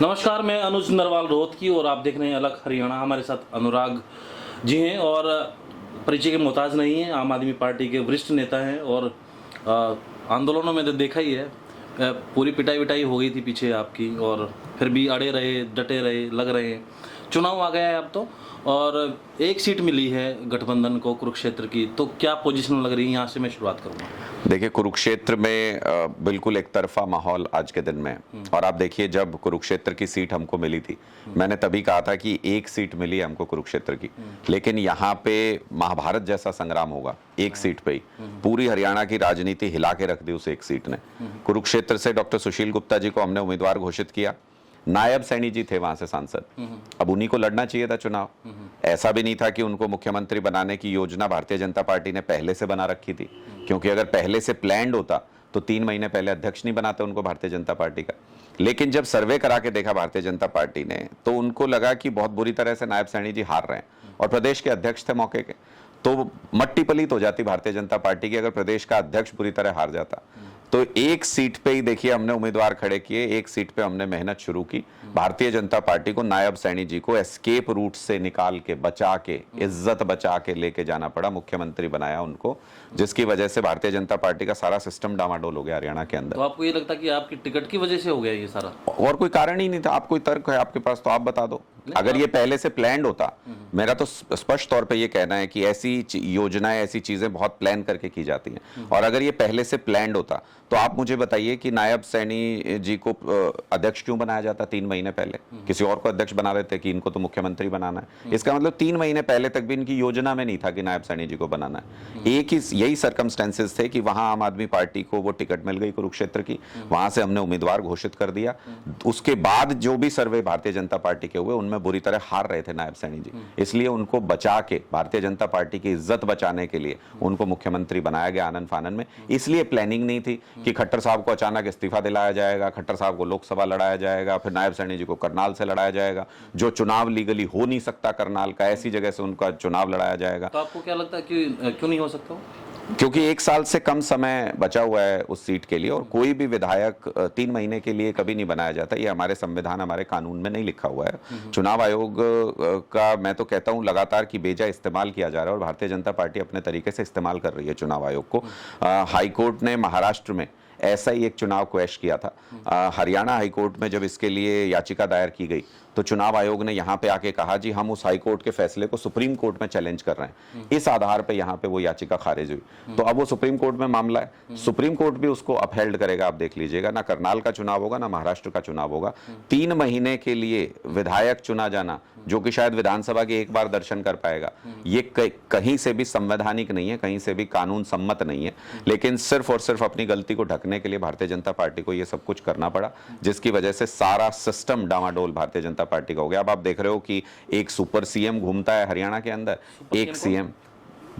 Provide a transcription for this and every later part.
नमस्कार, मैं अनुज नरवाल रोहतकी और आप देख रहे हैं अलग हरियाणा। हमारे साथ अनुराग जी हैं और परिचय के मोहताज नहीं हैं। आम आदमी पार्टी के वरिष्ठ नेता हैं और आंदोलनों में तो देखा ही है, पूरी पिटाई विटाई हो गई थी पीछे आपकी, और फिर भी अड़े रहे, डटे रहे, लग रहे हैं। चुनाव आ गया है अब तो, और एक सीट मिली है गठबंधन को कुरुक्षेत्र की, तो क्या पोजीशन लग रही है? यहाँ से मैं शुरुआत करूँगा। देखिए, कुरुक्षेत्र में बिल्कुल एक तरफा माहौल आज के दिन में है। और आप देखिए, जब कुरुक्षेत्र की सीट हमको मिली थी, मैंने तभी कहा था कि एक सीट मिली है हमको कुरुक्षेत्र की, लेकिन यहाँ पे महाभारत जैसा संग्राम होगा एक सीट पे ही। पूरी हरियाणा की राजनीति हिला के रख दी उस एक सीट ने। कुरुक्षेत्र से डॉक्टर सुशील गुप्ता जी को हमने उम्मीदवार घोषित किया। नायब सैनी जी थे वहां से सांसद, अब उन्हीं को लड़ना चाहिए था चुनाव। ऐसा भी नहीं था कि उनको मुख्यमंत्री बनाने की योजना भारतीय जनता पार्टी ने पहले से बना रखी थी, क्योंकि अगर पहले से प्लान्ड होता तो 3 महीने पहले अध्यक्ष नहीं बनाते उनको भारतीय जनता पार्टी का। लेकिन जब सर्वे करा के देखा भारतीय जनता पार्टी ने, तो उनको लगा कि बहुत बुरी तरह से नायब सैनी जी हार रहे हैं और प्रदेश के अध्यक्ष थे मौके के, तो मट्टी पलीत हो जाती भारतीय जनता पार्टी की अगर प्रदेश का अध्यक्ष बुरी तरह हार जाता। तो एक सीट पे ही देखिए हमने उम्मीदवार खड़े किए, एक सीट पे हमने मेहनत शुरू की। भारतीय जनता पार्टी को नायब सैनी जी को एस्केप रूट से निकाल के, बचा के, इज्जत बचा के लेके जाना पड़ा, मुख्यमंत्री बनाया उनको, जिसकी वजह से भारतीय जनता पार्टी का सारा सिस्टम डामाडोल हो गया हरियाणा के अंदर। तो आपको ये लगता है कि आपकी टिकट की वजह से हो गया ये सारा? और कोई कारण ही नहीं था। आप कोई तर्क है आपके पास तो आप बता दो। अगर ये पहले से प्लान्ड होता, मेरा तो स्पष्ट तौर पे ये कहना है कि ऐसी योजनाएं, ऐसी चीजें बहुत प्लान करके की जाती हैं, और अगर ये पहले से प्लान्ड होता तो आप मुझे बताइए कि नायब सैनी जी को अध्यक्ष क्यों बनाया जाता 3 महीने पहले? किसी और को अध्यक्ष बना रहे थे कि इनको तो मुख्यमंत्री बनाना है। इसका मतलब 3 महीने पहले तक भी इनकी योजना में नहीं था कि नायब सैनी जी को बनाना है। एक ही यही सर्कमस्टेंसेस थे कि वहां आम आदमी पार्टी को वो टिकट मिल गई कुरुक्षेत्र की, वहां से हमने उम्मीदवार घोषित कर दिया। उसके बाद जो भी सर्वे भारतीय जनता पार्टी के हुए, उनमें बुरी तरह हार रहे थे नायब सैनी जी, इसलिए उनको बचा के, भारतीय जनता पार्टी की इज्जत बचाने के लिए उनको मुख्यमंत्री बनाया गया आनन फानन में। इसलिए प्लानिंग नहीं थी कि खट्टर साहब को अचानक इस्तीफा दिलाया जाएगा, खट्टर साहब को लोकसभा लड़ाया जाएगा, फिर नायब सैनी जी को करनाल से लड़ाया जाएगा, जो चुनाव लीगली हो नहीं सकता करनाल का, ऐसी जगह से उनका चुनाव लड़ाया जाएगा। तो आपको क्या लगता है कि क्यों नहीं हो सकता? क्योंकि 1 साल से कम समय बचा हुआ है उस सीट के लिए, और कोई भी विधायक 3 महीने के लिए कभी नहीं बनाया जाता। ये हमारे संविधान, हमारे कानून में नहीं लिखा हुआ है। चुनाव आयोग का मैं तो कहता हूं लगातार कि बेजा इस्तेमाल किया जा रहा है, और भारतीय जनता पार्टी अपने तरीके से इस्तेमाल कर रही है चुनाव आयोग को। हाईकोर्ट ने महाराष्ट्र में ऐसा ही एक चुनाव क्वैश किया था। हरियाणा हाईकोर्ट में जब इसके लिए याचिका दायर की गई, तो चुनाव आयोग ने यहाँ पे आके कहा, जी हम उस हाईकोर्ट के फैसले को सुप्रीम कोर्ट में चैलेंज कर रहे हैं। इस आधार पे यहाँ पे वो याचिका खारिज हुई। तो अब वो सुप्रीम कोर्ट में मामला है, सुप्रीम कोर्ट भी उसको अपहेल्ड करेगा। आप देख लीजिएगा, ना करनाल का चुनाव होगा, ना महाराष्ट्र का चुनाव होगा। 3 महीने के लिए विधायक चुना जाना, जो कि शायद विधानसभा के एक बार दर्शन कर पाएगा, ये कहीं से भी संवैधानिक नहीं है, कहीं से भी कानून सम्मत नहीं है। लेकिन सिर्फ और सिर्फ अपनी गलती को ढकने के लिए भारतीय जनता पार्टी को ये सब कुछ करना पड़ा, जिसकी वजह से सारा सिस्टम डामाडोल भारतीय जनता पार्टी का हो गया। अब आप देख रहे हो कि एक सुपर सीएम घूमता है हरियाणा के अंदर, एक सीएम।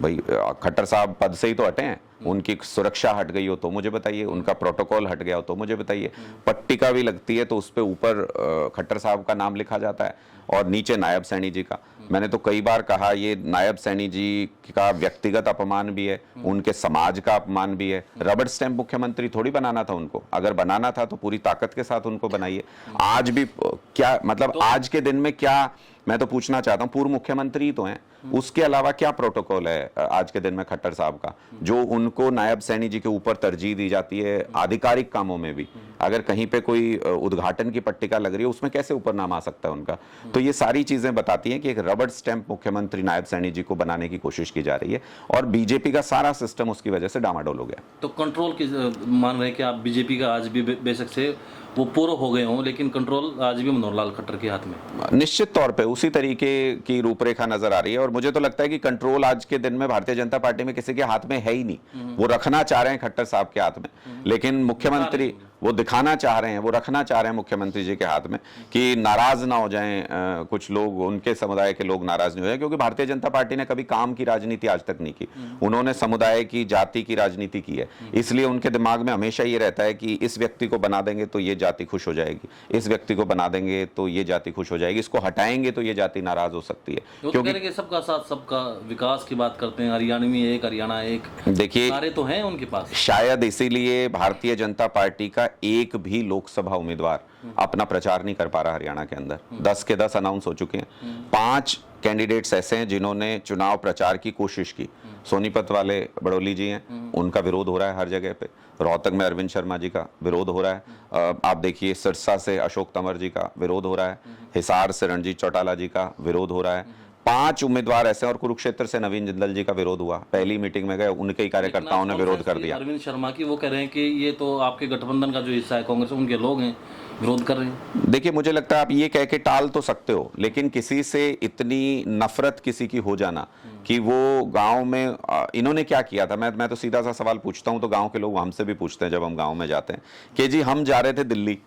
भाई खट्टर साहब पद से ही तो हटे हैं, उनकी सुरक्षा हट गई हो तो मुझे बताइए, उनका प्रोटोकॉल हट गया हो तो मुझे बताइए। पट्टिका भी लगती है तो उस पे ऊपर खट्टर साहब का नाम लिखा जाता है और नीचे नायब सैनी जी का। मैंने तो कई बार कहा, ये नायब सैनी जी का व्यक्तिगत अपमान भी है, उनके समाज का अपमान भी है। रबड़ स्टैंप मुख्यमंत्री थोड़ी बनाना था उनको, अगर बनाना था तो पूरी ताकत के साथ उनको बनाइए। आज भी क्या मतलब, आज के दिन में क्या, मैं तो पूछना चाहता हूं, पूर्व मुख्यमंत्री तो हैं, उसके अलावा क्या प्रोटोकॉल है आज के दिन में खट्टर साहब का, जो उनको नायब सैनी जी के ऊपर तरजीह दी जाती है आधिकारिक कामों में भी? अगर कहीं पे कोई उद्घाटन की पट्टिका लग रही है, उसमें कैसे ऊपर नाम आ सकता है उनका? तो ये सारी चीजें बताती हैं कि एक रबड़ स्टैंप मुख्यमंत्री नायब सैनी जी को बनाने की कोशिश की जा रही है, और बीजेपी का सारा सिस्टम उसकी वजह से डामाडोल हो गया। तो कंट्रोल की मान रहे हैं कि आप बीजेपी का आज भी बेशक से वो पूरा हो गए हों, लेकिन कंट्रोल आज भी मनोहर लाल खट्टर के हाथ में? निश्चित तौर पे उसी तरीके की रूपरेखा नजर आ रही है, और मुझे तो लगता है कि कंट्रोल आज के दिन में भारतीय जनता पार्टी में किसी के हाथ में है ही नहीं। वो रखना चाह रहे हैं खट्टर साहब के हाथ में, लेकिन मुख्यमंत्री वो दिखाना चाह रहे हैं, वो रखना चाह रहे हैं मुख्यमंत्री जी के हाथ में, कि नाराज ना हो जाएं कुछ लोग, उनके समुदाय के लोग नाराज नहीं हो जाए। क्योंकि भारतीय जनता पार्टी ने कभी काम की राजनीति आज तक नहीं की, उन्होंने समुदाय की, जाति की राजनीति की है। इसलिए उनके दिमाग में हमेशा ये रहता है कि इस व्यक्ति को बना देंगे तो ये जाति खुश हो जाएगी, इस व्यक्ति को बना देंगे तो ये जाति खुश हो जाएगी, इसको हटाएंगे तो ये जाति नाराज हो सकती है। क्योंकि सबका साथ सबका विकास की बात करते हैं, हरियाणवी एक, हरियाणा एक, देखिए सारे तो हैं उनके पास। शायद इसीलिए भारतीय जनता पार्टी का एक भी लोकसभा उम्मीदवार अपना प्रचार नहीं कर पा रहा हरियाणा के अंदर। 10 के 10 अनाउंस हो चुके हैं। 5 कैंडिडेट्स ऐसे हैं जिन्होंने चुनाव प्रचार की कोशिश की। सोनीपत वाले बड़ौली जी हैं, उनका विरोध हो रहा है हर जगह पे। रोहतक में अरविंद शर्मा जी का विरोध हो रहा है। आप देखिए सिरसा से अशोक तंवर जी का विरोध हो रहा है। हिसार से रणजीत चौटाला जी का विरोध हो रहा है। 5 उम्मीदवार ऐसे, और कुरुक्षेत्र से नवीन जिंदल जी का विरोध हुआ। पहली मीटिंग में गए, उनके ही कार्यकर्ताओं ने विरोध कर दिया। अरविंद शर्मा की वो कह रहे हैं कि ये तो आपके गठबंधन का जो हिस्सा है कांग्रेस, उनके लोग हैं, विरोध कर रहे हैं। देखिए मुझे लगता है आप ये कह के टाल तो सकते हो, लेकिन किसी से इतनी नफरत किसी की हो जाना कि वो गांव में इन्होंने क्या किया था। मैं तो सीधा सा सवाल पूछता हूं, तो गांव के लोग हमसे भी पूछते हैं जब हम गांव में जाते हैं कि जी हम जा रहे थे दिल्ली,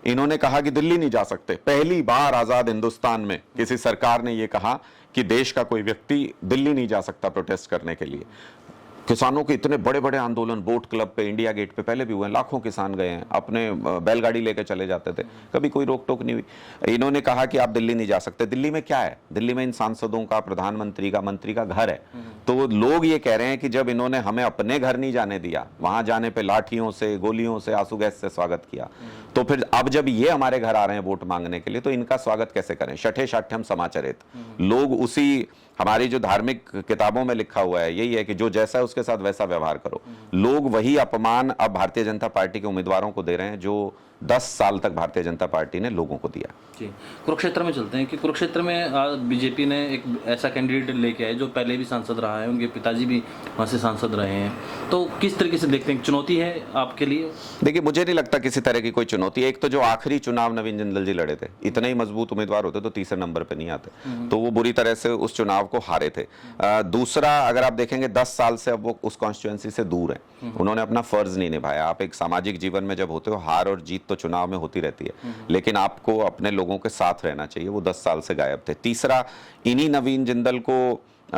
इन्होंने कहा कि दिल्ली नहीं जा सकते। पहली बार आजाद हिंदुस्तान में किसी सरकार ने ये कहा कि देश का कोई व्यक्ति दिल्ली नहीं जा सकता प्रोटेस्ट करने के लिए। किसानों के इतने बड़े बड़े आंदोलन बोट क्लब पे, इंडिया गेट पे पहले भी हुए हैं, लाखों किसान गए हैं, अपने बैलगाड़ी लेकर चले जाते थे, कभी कोई रोक टोक नहीं हुई। इन्होंने कहा कि आप दिल्ली नहीं जा सकते। दिल्ली में क्या है? दिल्ली में इन सांसदों का, प्रधानमंत्री का, मंत्री का घर है। तो लोग ये कह रहे हैं कि जब इन्होंने हमें अपने घर नहीं जाने दिया, वहां जाने पे लाठियों से, गोलियों से, आंसू गैस से स्वागत किया, तो फिर अब जब ये हमारे घर आ रहे हैं वोट मांगने के लिए, तो इनका स्वागत कैसे करें? शठे शाठ्यम समाचरित। लोग उसी, हमारी जो धार्मिक किताबों में लिखा हुआ है यही है कि जो जैसा है उसके साथ वैसा व्यवहार करो। लोग वही अपमान अब भारतीय जनता पार्टी के उम्मीदवारों को दे रहे हैं जो 10 साल तक भारतीय जनता पार्टी ने लोगों को दिया। जी, कुरुक्षेत्र में चलते हैं कि कुरुक्षेत्र में बीजेपी ने एक ऐसा कैंडिडेट लेके आए जो पहले भी सांसद रहा है, उनके पिताजी भी वहाँ से सांसद रहे हैं। तो किस तरीके से देखते हैं, चुनौती है आपके लिए? देखिए मुझे नहीं लगता किसी तरह की कोई चुनौती है। एक तो जो आखिरी चुनाव नवीन जिंदल जी लड़े थे, इतने ही मजबूत उम्मीदवार होते तो तीसरे नंबर पे नहीं आते, तो वो बुरी तरह से उस चुनाव को हारे थे। दूसरा, अगर आप देखेंगे 10 साल से अब वो उस कॉन्स्टिट्यूएंसी से दूर है, उन्होंने अपना फर्ज नहीं निभाया। आप एक सामाजिक जीवन में जब होते हो, हार और जीत तो चुनाव में होती रहती है, लेकिन आपको अपने लोगों के साथ रहना चाहिए। वो 10 साल से गायब थे। तीसरा, इन्हीं नवीन जिंदल को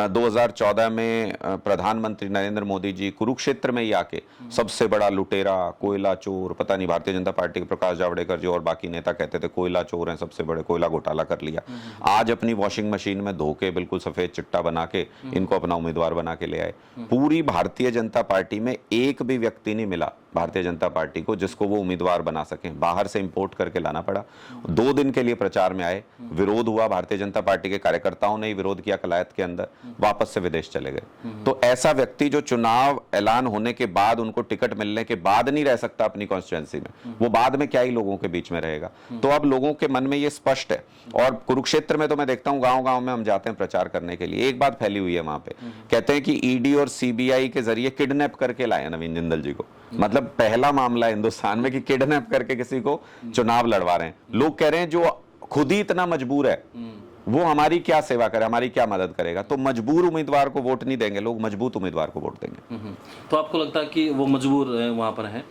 2014 में प्रधानमंत्री नरेंद्र मोदी जी कुरुक्षेत्र में ही आके सबसे बड़ा लुटेरा, कोयला चोर, पता नहीं भारतीय जनता पार्टी के प्रकाश जावड़ेकर जी और बाकी नेता कहते थे कोयला चोर हैं, सबसे बड़े कोयला घोटाला कर लिया। आज अपनी वॉशिंग मशीन में धो के बिल्कुल सफेद चिट्टा बना के इनको अपना उम्मीदवार बना के ले आए। पूरी भारतीय जनता पार्टी में एक भी व्यक्ति नहीं मिला भारतीय जनता पार्टी को जिसको वो उम्मीदवार बना सके। बाहर से इंपोर्ट करके लाना पड़ा। 2 दिन के लिए प्रचार में आए, विरोध हुआ, भारतीय जनता पार्टी के कार्यकर्ताओं ने ही विरोध किया कलायत के अंदर, वापस से विदेश चले गए। तो ऐसा व्यक्ति जो चुनाव ऐलान होने के बाद, उनको टिकट मिलने के बाद नहीं रह सकता अपनी कॉन्स्टिट्यूएंसी में, वो बाद में क्या ही लोगों के बीच में रहेगा। तो अब लोगों के मन में ये स्पष्ट है। और कुरुक्षेत्र में तो मैं देखता हूँ गांव गांव में हम जाते हैं प्रचार करने के लिए, एक बात फैली हुई है वहां पे, कहते हैं कि ईडी और सीबीआई के जरिए किडनैप करके लाए नवीन जिंदल जी को। मतलब पहला मामला है हिंदुस्तान में कि किडनैप करके किसी को चुनाव लड़वा रहे हैं। लोग कह रहे हैं जो खुद ही इतना मजबूर है वो हमारी क्या सेवा करे, हमारी क्या मदद करेगा। तो मजबूर उम्मीदवार को वोट नहीं देंगे लोग, मजबूत उम्मीदवार को वोट देंगे। तो आपको लगता है कि वो मजबूर वहाँ पर है?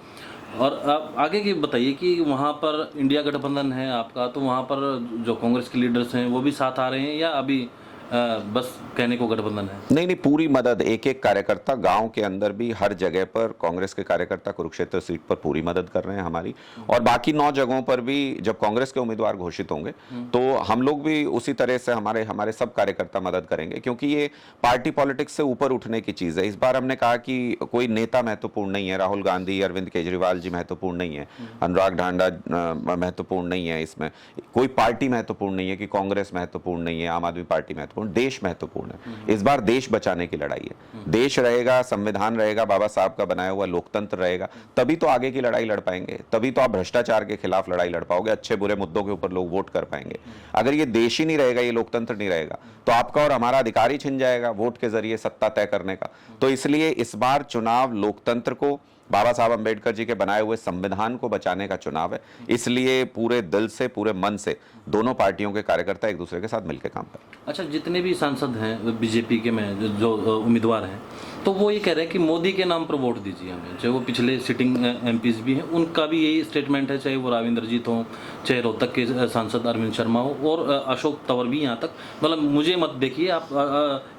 और आप आगे की बताइए कि वहाँ पर इंडिया गठबंधन है आपका, तो वहाँ पर जो कांग्रेस के लीडर्स हैं वो भी साथ आ रहे हैं या अभी बस कहने को गठबंधन है? नहीं, पूरी मदद, एक एक कार्यकर्ता गांव के अंदर भी हर जगह पर कांग्रेस के कार्यकर्ता कुरुक्षेत्र सीट पर पूरी मदद कर रहे हैं हमारी। और बाकी 9 जगहों पर भी जब कांग्रेस के उम्मीदवार घोषित होंगे तो हम लोग भी उसी तरह से हमारे सब कार्यकर्ता मदद करेंगे, क्योंकि ये पार्टी पॉलिटिक्स से ऊपर उठने की चीज है। इस बार हमने कहा कि कोई नेता महत्वपूर्ण नहीं है, राहुल गांधी, अरविंद केजरीवाल जी महत्वपूर्ण नहीं है, अनुराग ढांडा महत्वपूर्ण नहीं है, इसमें कोई पार्टी महत्वपूर्ण नहीं है कि कांग्रेस महत्वपूर्ण नहीं है, आम आदमी पार्टी महत्वपूर्ण, देश महत्वपूर्ण है। इस बार देश बचाने की लड़ाई है। देश रहेगा, संविधान रहेगा, बाबा साहब का बनाया हुआ लोकतंत्र रहेगा, तभी तो आगे की लड़ाई लड़ पाएंगे, तभी तो आप भ्रष्टाचार के खिलाफ लड़ाई लड़ पाओगे, अच्छे बुरे मुद्दों के ऊपर लोग वोट कर पाएंगे। अगर ये देश ही नहीं रहेगा, ये लोकतंत्र नहीं रहेगा, तो आपका और हमारा अधिकार ही छिन जाएगा वोट के जरिए सत्ता तय करने का। तो इसलिए इस बार चुनाव लोकतंत्र को, बाबा साहब अंबेडकर जी के बनाए हुए संविधान को बचाने का चुनाव है। इसलिए पूरे दिल से, पूरे मन से दोनों पार्टियों के कार्यकर्ता एक दूसरे के साथ मिलकर काम करें। अच्छा, जितने भी सांसद हैं बीजेपी के में जो उम्मीदवार हैं, तो वो ये कह रहे हैं कि मोदी के नाम पर वोट दीजिए हमें। चाहे वो पिछले सिटिंग एमपीज भी हैं, उनका भी यही स्टेटमेंट है, चाहे वो राविंद्र जीत हो, चाहे रोहतक के सांसद अरविंद शर्मा हो और अशोक तंवर भी यहाँ तक, मतलब मुझे मत देखिए आप,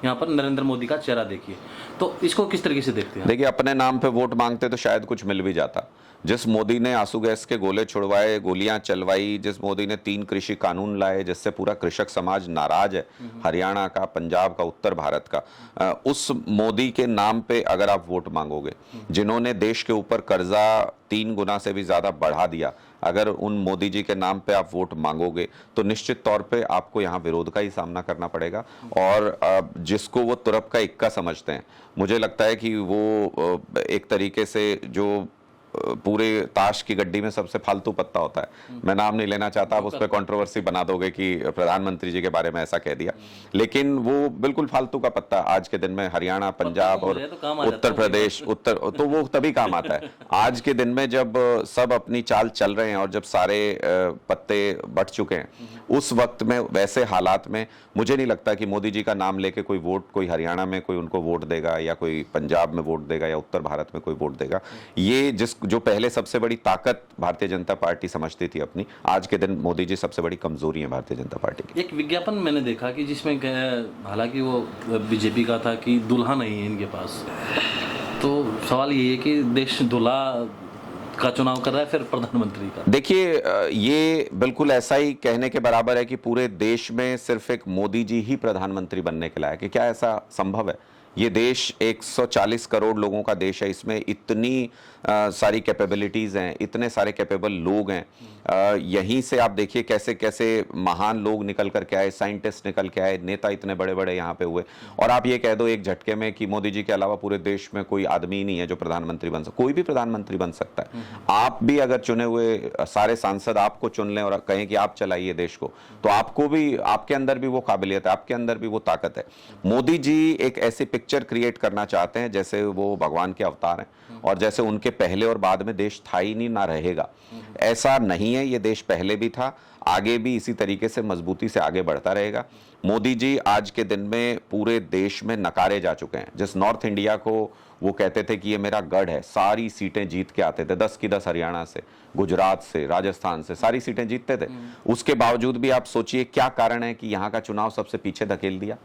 यहाँ पर नरेंद्र मोदी का चेहरा देखिए। तो इसको किस तरीके से देखते हैं? देखिए, अपने नाम पे वोट मांगते तो शायद कुछ मिल भी जाता, जिस मोदी ने आंसू गैस के गोले छुड़वाए, गोलियां चलवाई, जिस मोदी ने 3 कृषि कानून लाए जिससे पूरा कृषक समाज नाराज है, हरियाणा का, पंजाब का, उत्तर भारत का, उस मोदी के नाम पे अगर आप वोट मांगोगे, जिन्होंने देश के ऊपर कर्जा 3 गुना से भी ज्यादा बढ़ा दिया, अगर उन मोदी जी के नाम पे आप वोट मांगोगे तो निश्चित तौर पे आपको यहाँ विरोध का ही सामना करना पड़ेगा। और जिसको वो तुरप का इक्का समझते हैं, मुझे लगता है कि वो एक तरीके से जो पूरे ताश की गड्डी में सबसे फालतू पत्ता होता है, मैं नाम नहीं लेना चाहता, आप उस पर कंट्रोवर्सी बना दोगे कि प्रधानमंत्री जी के बारे में ऐसा कह दिया, लेकिन वो बिल्कुल फालतू का पत्ता आज के दिन में हरियाणा, पंजाब और उत्तर प्रदेश, तो वो तभी काम आता है। आज के दिन में जब सब अपनी चाल चल रहे हैं और जब सारे पत्ते बट चुके हैं, उस वक्त में, वैसे हालात में मुझे नहीं लगता कि मोदी जी का नाम लेके कोई वोट, कोई हरियाणा में कोई उनको वोट देगा या कोई पंजाब में वोट देगा या उत्तर भारत में कोई वोट देगा। ये जो पहले सबसे बड़ी ताकत भारतीय जनता पार्टी समझती थी अपनी, आज के दिन मोदी जी सबसे बड़ी कमजोरी है भारतीय जनता पार्टी की। एक विज्ञापन मैंने देखा कि जिसमें हालांकि वो बीजेपी का था कि दूल्हा नहीं है इनके पास, तो सवाल ये है कि देश दूल्हा का चुनाव कर रहा है फिर प्रधानमंत्री का। देखिए, ये बिल्कुल ऐसा ही कहने के बराबर है कि पूरे देश में सिर्फ एक मोदी जी ही प्रधानमंत्री बनने के लायक है। क्या ऐसा संभव है? ये देश 140 करोड़ लोगों का देश है, इसमें इतनी सारी कैपेबिलिटीज हैं, इतने सारे कैपेबल लोग हैं। यहीं से आप देखिए कैसे कैसे महान लोग निकल कर के आए, साइंटिस्ट निकल के आए, नेता इतने बड़े बड़े यहाँ पे हुए, और आप ये कह दो एक झटके में कि मोदी जी के अलावा पूरे देश में कोई आदमी ही नहीं है जो प्रधानमंत्री बन सकता। कोई भी प्रधानमंत्री बन सकता है। आप भी अगर चुने हुए सारे सांसद आपको चुन लें और कहें कि आप चलाइए देश को, तो आपको भी, आपके अंदर भी वो काबिलियत है, आपके अंदर भी वो ताकत है। मोदी जी एक ऐसी पिक्चर क्रिएट करना चाहते हैं जैसे वो भगवान के अवतार हैं, और जैसे उनके पहले और बाद में देश था ही नहीं, ना रहेगा। ऐसा नहीं है, ये देश पहले भी था, आगे भी इसी तरीके से मजबूती से आगे बढ़ता रहेगा। मोदी जी आज के दिन में पूरे देश में नकारे जा चुके हैं। जिस नॉर्थ इंडिया को वो कहते थे कि ये मेरा गढ़ है, सारी सीटें जीत के आते थे, 10 की 10 हरियाणा से, गुजरात से, राजस्थान से, सारी सीटें जीतते थे। उसके बावजूद भी आप सोचिए क्या कारण है कि यहाँ का चुनाव सबसे पीछे धकेल दिया।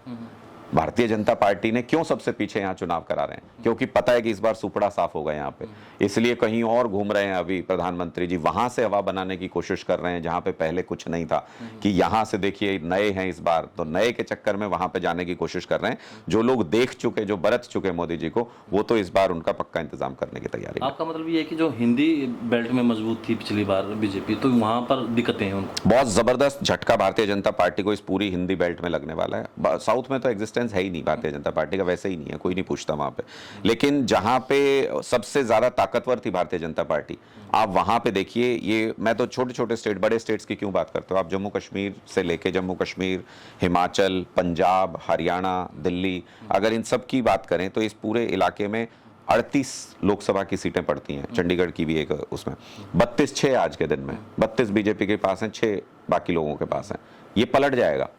भारतीय जनता पार्टी ने क्यों सबसे पीछे यहाँ चुनाव करा रहे हैं? क्योंकि पता है कि इस बार सुपड़ा साफ होगा यहाँ पे, इसलिए कहीं और घूम रहे हैं अभी प्रधानमंत्री जी, वहां से हवा बनाने की कोशिश कर रहे हैं जहां पे पहले कुछ नहीं था, कि यहां से देखिए नए हैं इस बार, तो नए के चक्कर में वहां पे जाने की कोशिश कर रहे हैं। जो लोग देख चुके, जो बरत चुके मोदी जी को, वो तो इस बार उनका पक्का इंतजाम करने की तैयारी। आपका मतलब ये है कि जो हिंदी बेल्ट में मजबूत थी पिछली बार बीजेपी, तो वहां पर दिक्कतें हैं उनको। बहुत जबरदस्त झटका भारतीय जनता पार्टी को इस पूरी हिंदी बेल्ट में लगने वाला है। साउथ में तो एग्जिस्टेंस है ही नहीं भारतीय जनता पार्टी का, वैसे ही नहीं है, कोई नहीं पूछता वहां पे। लेकिन जहां पे सबसे ज्यादा ताकतवर थी भारतीय जनता पार्टी, आप वहां पे देखिए, ये मैं तो छोटे छोटे स्टेट, बड़े स्टेट्स की क्यों बात करते हो, आप जम्मू कश्मीर से लेके, जम्मू कश्मीर, हिमाचल, पंजाब, हरियाणा, दिल्ली, अगर इन सब की बात करें तो इस पूरे इलाके में 38 लोकसभा की सीटें पड़ती हैं, चंडीगढ़ की भी एक उसमें 32-6 आज के दिन में, 32 बीजेपी के पास हैं, 6 बाकी लोगों के पास हैं। ये पलट जाएगा,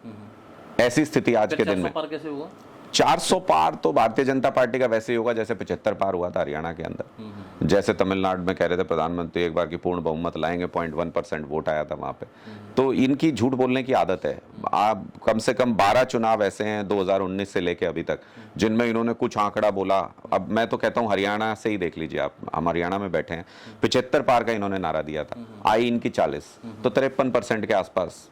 ऐसी स्थिति आज के दिन में। 400 पार कैसे हुआ? 400 पार तो भारतीय जनता पार्टी का वैसे ही होगा जैसे 75 पार हुआ था हरियाणा के अंदर, जैसे तमिलनाडु में कह रहे थे प्रधानमंत्री एक बार की पूर्ण बहुमत लाएंगे, 0.1% वोट आया था वहां पे। तो इनकी झूठ बोलने की आदत है। आप कम से कम 12 चुनाव ऐसे हैं 2019 से लेके अभी तक जिनमें इन्होंने कुछ आंकड़ा बोला। अब मैं तो कहता हूं हरियाणा से ही देख लीजिए आप, हम हरियाणा में बैठे हैं, 75 पार का इन्होंने नारा दिया था, आई इनकी 40, तो 53% के आसपास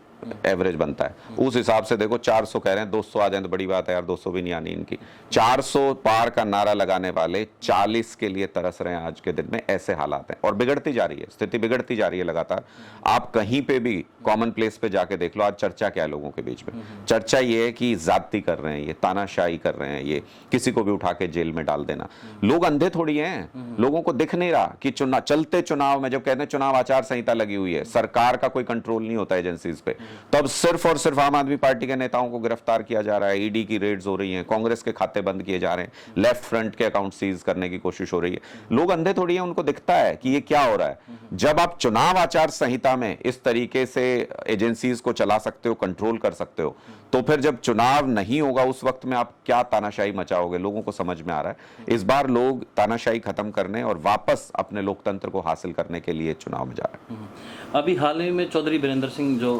एवरेज बनता है। उस हिसाब से देखो 400 कह रहे हैं, 200 आ जाए तो बड़ी बात है यार, 200 भी नहीं आनी इनकी। 400 पार का नारा लगाने वाले 40 के लिए तरस रहे हैं आज के दिन में, ऐसे हालात हैं। और बिगड़ती जा रही है स्थिति, बिगड़ती जा रही है लगातार। आप कहीं पे भी कॉमन प्लेस पे जाके देख लो, आज चर्चा क्या है लोगों के बीच में? चर्चा ये है कि जाति कर रहे हैं, ये तानाशाही कर रहे हैं, ये किसी को भी उठा के जेल में डाल देना। लोग अंधे थोड़ी हैं, लोगों को दिख नहीं रहा कि चलते चुनाव में, जब कहते हैं चुनाव आचार संहिता लगी हुई है, सरकार का कोई कंट्रोल नहीं होता एजेंसीज पे, तब सिर्फ और सिर्फ आम आदमी पार्टी के नेताओं को गिरफ्तार किया जा रहा है, ईडी की रेड्स हो रही हैं, कांग्रेस के खाते बंद किए जा रहे हैं, लेफ्ट फ्रंट के अकाउंट सीज करने की कोशिश हो रही है। लोग अंधे थोड़ी हैं, उनको दिखता है कि ये क्या हो रहा है। जब आप चुनाव आचार संहिता में इस तरीके से एजेंसीज को चला सकते हो, कंट्रोल कर सकते हो, तो फिर जब चुनाव नहीं होगा उस वक्त में आप क्या तानाशाही मचाओगे? लोगों को समझ में आ रहा है। इस बार लोग तानाशाही खत्म करने और वापस अपने लोकतंत्र को हासिल करने के लिए चुनाव में जा रहे हैं। अभी हाल ही में चौधरी बीरेंद्र सिंह जो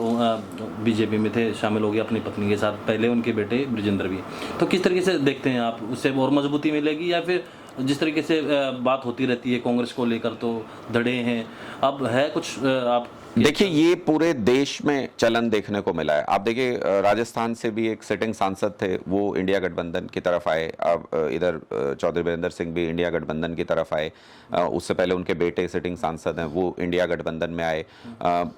बीजेपी में थे, शामिल हो गए अपनी पत्नी के साथ, पहले उनके बेटे ब्रिजेंद्र भी। तो किस तरीके से देखते हैं आप, उससे और मजबूती मिलेगी या फिर जिस तरीके से बात होती रहती है कांग्रेस को लेकर, तो धड़े हैं, अब है कुछ आप? देखिए, ये पूरे देश में चलन देखने को मिला है। आप देखिए, राजस्थान से भी एक सिटिंग सांसद थे, वो इंडिया गठबंधन की तरफ आए। अब इधर चौधरी वीरेंद्र सिंह भी इंडिया गठबंधन की तरफ आए। उससे पहले उनके बेटे सिटिंग सांसद हैं, वो इंडिया गठबंधन में आए।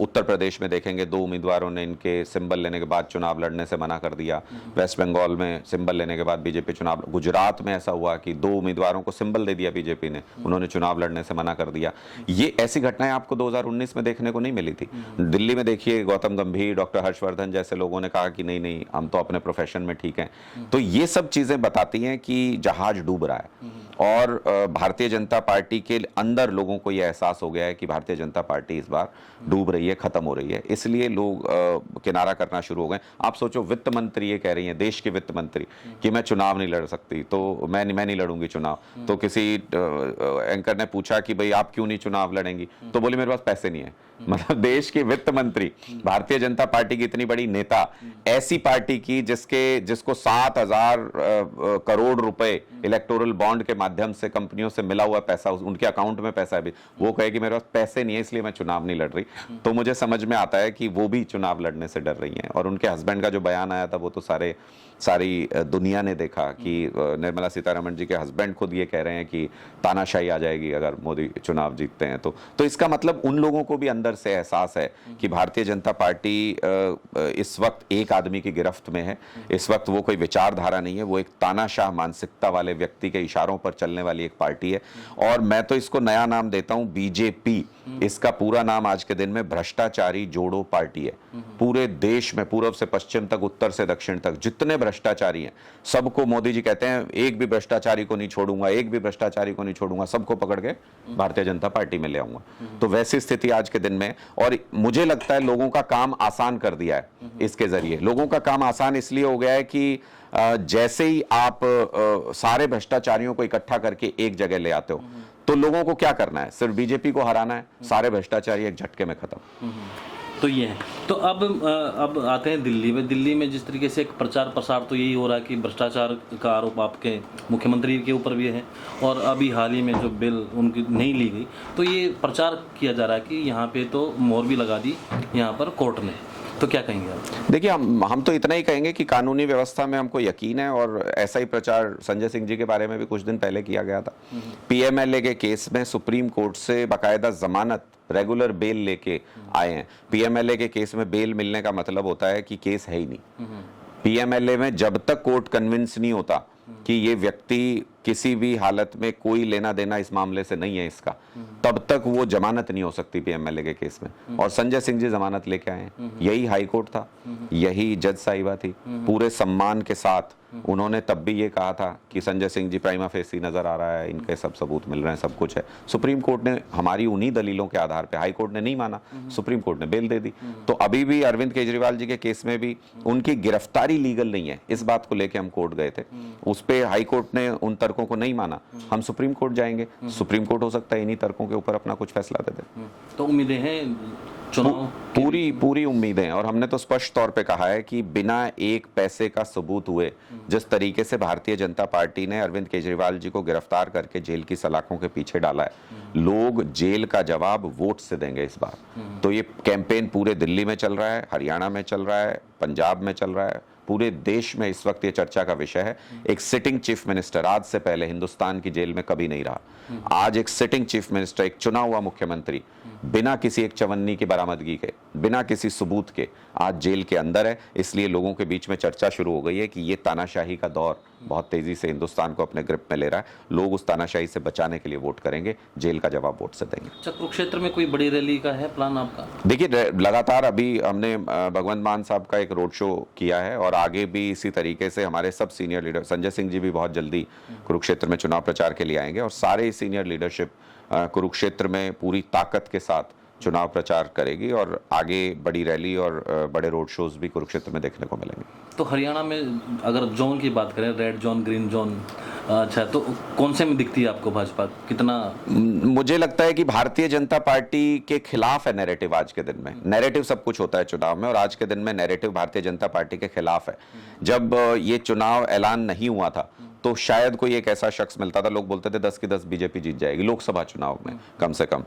उत्तर प्रदेश में देखेंगे, 2 उम्मीदवारों ने इनके सिंबल लेने के बाद चुनाव लड़ने से मना कर दिया। वेस्ट बंगाल में सिंबल लेने के बाद बीजेपी चुनाव, गुजरात में ऐसा हुआ कि 2 उम्मीदवारों को सिंबल दे दिया बीजेपी ने, उन्होंने चुनाव लड़ने से मना कर दिया। ये ऐसी घटनाएं आपको 2019 में देखने को नहीं मिली थी। दिल्ली में देखिए, गौतम गंभीर, डॉक्टर हर्षवर्धन जैसे लोगों ने कहा कि नहीं नहीं, हम तो अपने प्रोफेशन में ठीक हैं। तो ये सब चीजें बताती हैं कि जहाज डूब रहा है, और भारतीय जनता पार्टी के अंदर लोगों को यह एहसास हो गया है कि भारतीय जनता पार्टी इस बार डूब रही है, खत्म हो रही है। इसलिए लोग किनारा करना शुरू हो गए। आप सोचो, वित्त मंत्री ये कह रही हैं, देश की वित्त मंत्री, कि मैं चुनाव नहीं लड़ सकती, तो मैं नहीं लड़ूंगी चुनाव। तो किसी एंकर ने पूछा कि भाई आप क्यों नहीं चुनाव लड़ेंगी, तो बोले मेरे पास पैसे नहीं है। मतलब देश की वित्त मंत्री, भारतीय जनता पार्टी की इतनी बड़ी नेता, ऐसी पार्टी की जिसको 7,000 करोड़ रुपए इलेक्टोरल बॉन्ड के माध्यम से कंपनियों से मिला हुआ पैसा, उनके अकाउंट में पैसा है भी, वो कहे कि मेरे पास पैसे नहीं है इसलिए मैं चुनाव नहीं लड़ रही। तो मुझे समझ में आता है कि वो भी चुनाव लड़ने से डर रही हैं। और उनके हस्बैंड का जो बयान आया था, वो तो सारी दुनिया ने देखा कि निर्मला सीतारमण जी के हस्बैंड खुद ये कह रहे हैं कि तानाशाही आ जाएगी अगर मोदी चुनाव जीतते हैं। तो इसका मतलब उन लोगों को भी अंदर से एहसास है कि भारतीय जनता पार्टी इस वक्त एक आदमी की गिरफ्त में है। इस वक्त वो कोई विचारधारा नहीं है, वो एक तानाशाह मानसिकता वाले व्यक्ति के इशारों पर चलने वाली एक पार्टी है। और मैं तो इसको नया नाम देता हूं, बीजेपी। इसका पूरा नाम आज के दिन में भ्रष्टाचारी जोड़ो पार्टी है। पूरे देश में, पूर्व से पश्चिम तक, उत्तर से दक्षिण तक, जितने भ्रष्टाचारी हैं सबको मोदी जी कहते हैं, एक भी भ्रष्टाचारी को नहीं छोड़ूंगा, एक भी भ्रष्टाचारी को नहीं छोड़ूंगा, सबको पकड़ के भारतीय जनता पार्टी में ले आऊंगा। तो वैसी स्थिति आज के दिन में, और मुझे लगता है लोगों का काम आसान कर दिया है इसके जरिए। लोगों का काम आसान इसलिए हो गया है कि जैसे ही आप सारे भ्रष्टाचारियों को इकट्ठा करके एक जगह ले आते हो, तो लोगों को क्या करना है, सिर्फ बीजेपी को हराना है, सारे भ्रष्टाचारी एक झटके में खत्म। तो ये है। तो अब आते हैं दिल्ली में जिस तरीके से एक प्रचार प्रसार तो यही हो रहा है कि भ्रष्टाचार का आरोप आपके मुख्यमंत्री के ऊपर भी है, और अभी हाल ही में जो बिल उनकी नहीं ली गई, तो ये प्रचार किया जा रहा है कि यहाँ पे तो मोहर भी लगा दी यहाँ पर कोर्ट ने। तो क्या कहेंगे आप? देखिए, हम तो इतना ही कहेंगे कि कानूनी व्यवस्था में हमको यकीन है, और ऐसा ही प्रचार संजय सिंह जी के बारे में भी कुछ दिन पहले किया गया था। पीएमएलए के केस में सुप्रीम कोर्ट से बाकायदा जमानत, रेगुलर बेल लेके आए हैं। पीएमएलए के केस में बेल मिलने का मतलब होता है कि केस है ही नहीं। पीएमएलए में जब तक कोर्ट कन्विंस नहीं होता कि ये व्यक्ति किसी भी हालत में कोई लेना देना इस मामले से नहीं है इसका, तब तक वो जमानत नहीं हो सकती पीएमएलए के केस में। और संजय सिंह जी जमानत लेके आए हैं। यही हाई कोर्ट था, यही जज साहिबा थी। पूरे सम्मान के साथ उन्होंने तब भी ये कहा था कि संजय सिंह जी प्राइमा फेसी नजर आ रहा है, इनके सब सबूत मिल रहे हैं, सब कुछ है। सुप्रीम कोर्ट ने हमारी उन्हीं दलीलों के आधार पे, हाई कोर्ट ने नहीं माना, सुप्रीम कोर्ट ने बेल दे दी। तो अभी भी अरविंद केजरीवाल जी के केस में भी उनकी गिरफ्तारी लीगल नहीं है, इस बात को लेके हम कोर्ट गए थे। उस पे हाई कोर्ट ने उन तर्कों को नहीं माना, हम सुप्रीम कोर्ट जाएंगे। सुप्रीम कोर्ट हो सकता है इन्हीं तर्कों के ऊपर अपना कुछ फैसला दे दे। तो उम्मीदें हैं चुनाव? पूरी उम्मीदें। और हमने तो स्पष्ट तौर पे कहा है कि बिना एक पैसे का सबूत हुए जिस तरीके से भारतीय जनता पार्टी ने अरविंद केजरीवाल जी को गिरफ्तार करके जेल की सलाखों के पीछे डाला है, लोग जेल का जवाब वोट से देंगे इस बार। तो ये कैंपेन पूरे दिल्ली में चल रहा है, हरियाणा में चल रहा है, पंजाब में चल रहा है, पूरे देश में इस वक्त ये चर्चा का विषय है। एक सिटिंग चीफ मिनिस्टर आज से पहले हिंदुस्तान की जेल में कभी नहीं रहा। आज एक सिटिंग चीफ मिनिस्टर, एक चुना हुआ मुख्यमंत्री, बिना किसी एक चवन्नी की बरामदगी के, बिना किसी सबूत के आज जेल के अंदर है। इसलिए लोगों के बीच में चर्चा शुरू हो गई है कि ये तानाशाही का दौर बहुत तेजी से हिंदुस्तान को अपने ग्रिप में ले रहा है। लोग उस तानाशाही से बचाने के लिए वोट करेंगे, जेल का जवाब वोट से देंगे। अच्छा, कुरुक्षेत्र में कोई बड़ी रैली का है प्लान आपका? देखिए, लगातार अभी हमने भगवंत मान साहब का एक रोड शो किया है, और आगे भी इसी तरीके से हमारे सब सीनियर लीडर, संजय सिंह जी भी बहुत जल्दी कुरुक्षेत्र में चुनाव प्रचार के लिए आएंगे, और सारे सीनियर लीडरशिप कुरुक्षेत्र में पूरी ताकत के साथ चुनाव प्रचार करेगी, और आगे बड़ी रैली और बड़े रोड शोज भी कुरुक्षेत्र में देखने को मिलेंगे। तो हरियाणा में अगर जोन की बात करें, रेड जोन, ग्रीन जोन, अच्छा, तो कौन से में दिखती है आपको भाजपा? कितना? मुझे लगता है कि भारतीय जनता पार्टी के खिलाफ है नैरेटिव आज के दिन में। नैरेटिव सब कुछ होता है चुनाव में, और आज के दिन में नैरेटिव भारतीय जनता पार्टी के खिलाफ है। जब ये चुनाव ऐलान नहीं हुआ था तो शायद कोई एक ऐसा शख्स मिलता था, लोग बोलते थे 10 की 10 बीजेपी जीत जाएगी लोकसभा चुनाव में कम से कम।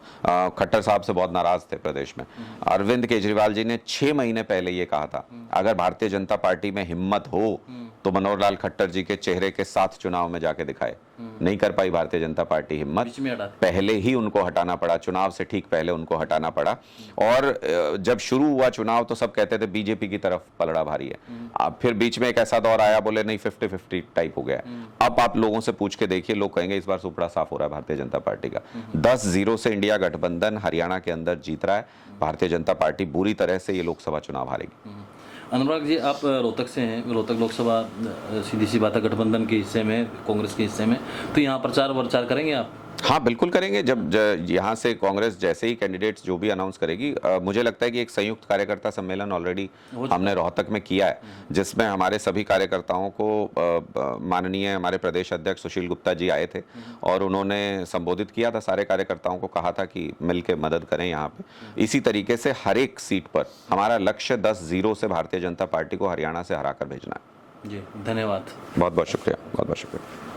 खट्टर साहब से बहुत नाराज थे प्रदेश में। अरविंद केजरीवाल जी ने 6 महीने पहले ये कहा था, अगर भारतीय जनता पार्टी में हिम्मत हो तो मनोहर लाल खट्टर जी के चेहरे के साथ चुनाव में जाके दिखाए। नहीं कर पाई भारतीय जनता पार्टी हिम्मत, बीच में हटा दी। पहले ही उनको हटाना पड़ा, चुनाव से ठीक पहले उनको हटाना पड़ा। और जब शुरू हुआ चुनाव तो सब कहते थे बीजेपी की तरफ पलड़ा भारी है। अब फिर बीच में एक ऐसा दौर आया, बोले नहीं 50-50 टाइप हो गया। अब आप लोगों से पूछ के देखिए, लोग कहेंगे इस बार सुपड़ा साफ हो रहा है भारतीय जनता पार्टी का। 10-0 से इंडिया गठबंधन हरियाणा के अंदर जीत रहा है। भारतीय जनता पार्टी बुरी तरह से ये लोकसभा चुनाव हारेगी। अनुराग जी, आप रोहतक से हैं, रोहतक लोकसभा सीधी सी बात है गठबंधन के हिस्से में, कांग्रेस के हिस्से में, तो यहाँ प्रचार करेंगे आप? हाँ बिल्कुल करेंगे। जब यहाँ से कांग्रेस जैसे ही कैंडिडेट्स जो भी अनाउंस करेगी, मुझे लगता है कि एक संयुक्त कार्यकर्ता सम्मेलन ऑलरेडी हमने रोहतक में किया है, जिसमें हमारे सभी कार्यकर्ताओं को माननीय हमारे प्रदेश अध्यक्ष सुशील गुप्ता जी आए थे और उन्होंने संबोधित किया था। सारे कार्यकर्ताओं को कहा था कि मिलकर मदद करें यहाँ पे। इसी तरीके से हर एक सीट पर हमारा लक्ष्य 10-0 से भारतीय जनता पार्टी को हरियाणा से हरा कर भेजना है। जी धन्यवाद। बहुत बहुत शुक्रिया, बहुत बहुत शुक्रिया।